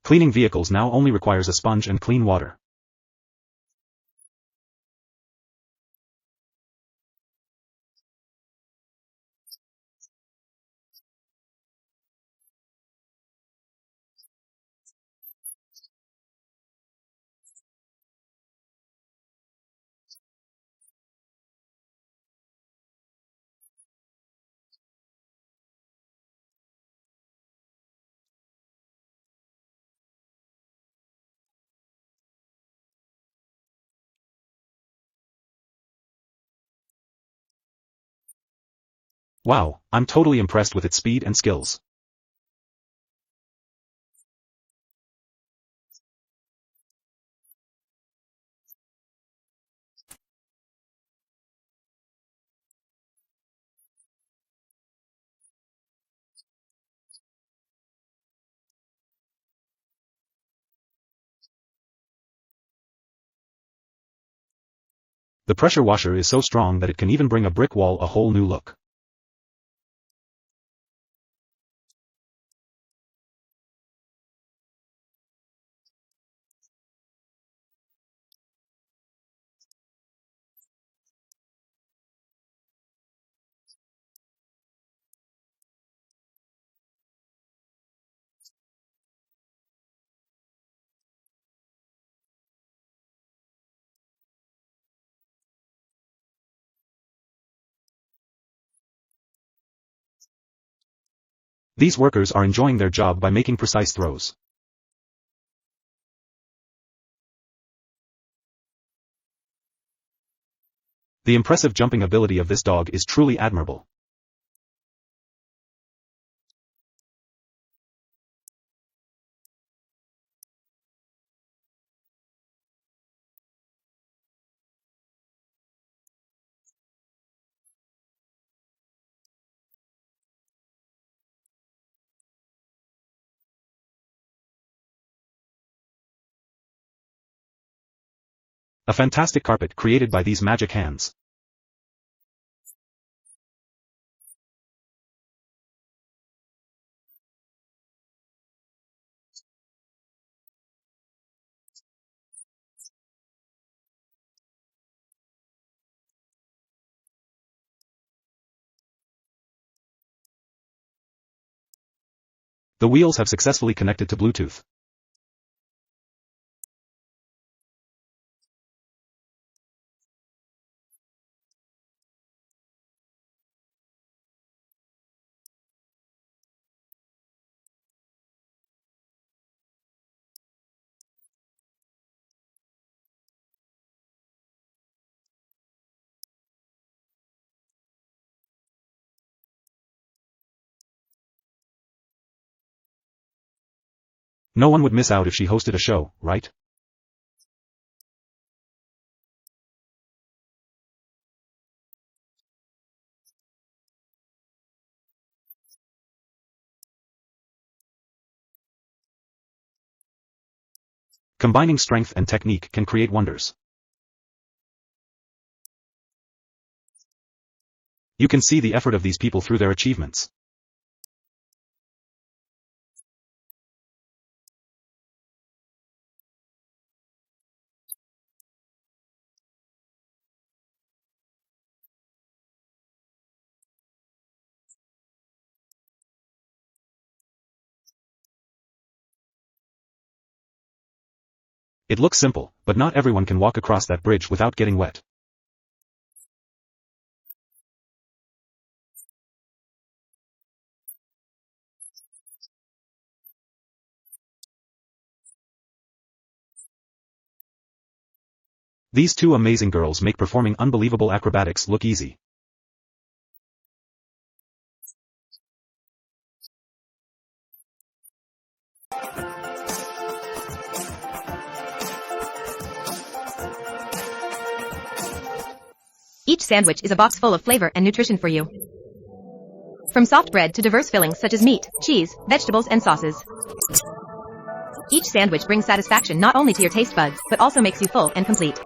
Cleaning vehicles now only requires a sponge and clean water. Wow, I'm totally impressed with its speed and skills. The pressure washer is so strong that it can even bring a brick wall a whole new look. These workers are enjoying their job by making precise throws. The impressive jumping ability of this dog is truly admirable. A fantastic carpet created by these magic hands. The wheels have successfully connected to Bluetooth. No one would miss out if she hosted a show, right? Combining strength and technique can create wonders. You can see the effort of these people through their achievements. It looks simple, but not everyone can walk across that bridge without getting wet. These two amazing girls make performing unbelievable acrobatics look easy. Each sandwich is a box full of flavor and nutrition for you. From soft bread to diverse fillings such as meat, cheese, vegetables, and sauces. Each sandwich brings satisfaction not only to your taste buds, but also makes you full and complete.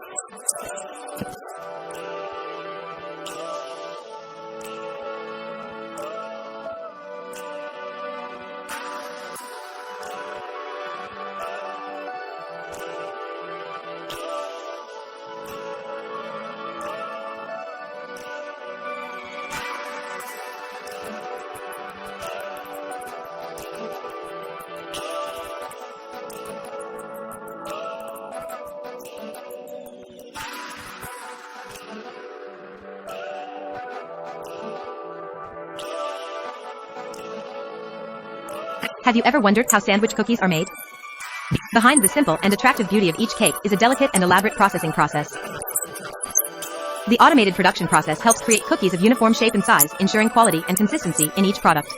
Have you ever wondered how sandwich cookies are made? Behind the simple and attractive beauty of each cake is a delicate and elaborate processing process. The automated production process helps create cookies of uniform shape and size, ensuring quality and consistency in each product.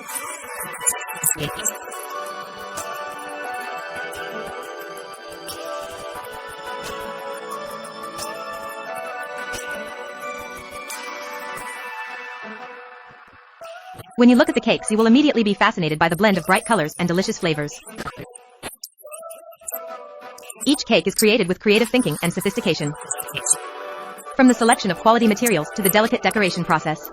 When you look at the cakes, you will immediately be fascinated by the blend of bright colors and delicious flavors. Each cake is created with creative thinking and sophistication. From the selection of quality materials to the delicate decoration process.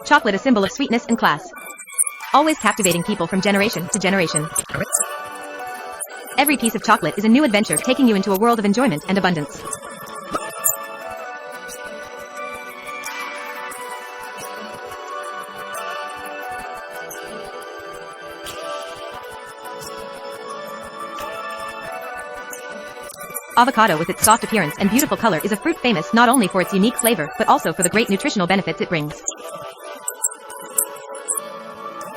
Chocolate, a symbol of sweetness and class. Always captivating people from generation to generation. Every piece of chocolate is a new adventure, taking you into a world of enjoyment and abundance. Avocado, with its soft appearance and beautiful color, is a fruit famous not only for its unique flavor, but also for the great nutritional benefits it brings.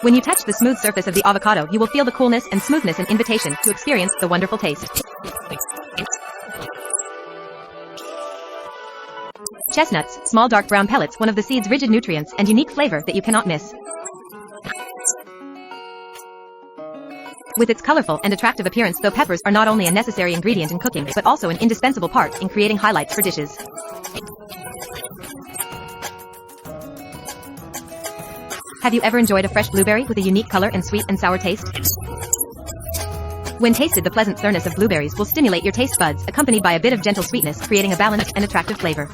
When you touch the smooth surface of the avocado, you will feel the coolness and smoothness, an invitation to experience the wonderful taste. Chestnuts, small dark brown pellets, one of the seed's rigid nutrients and unique flavor that you cannot miss. With its colorful and attractive appearance, though peppers are not only a necessary ingredient in cooking, but also an indispensable part in creating highlights for dishes. Have you ever enjoyed a fresh blueberry with a unique color and sweet and sour taste? When tasted, the pleasant sourness of blueberries will stimulate your taste buds, accompanied by a bit of gentle sweetness, creating a balanced and attractive flavor.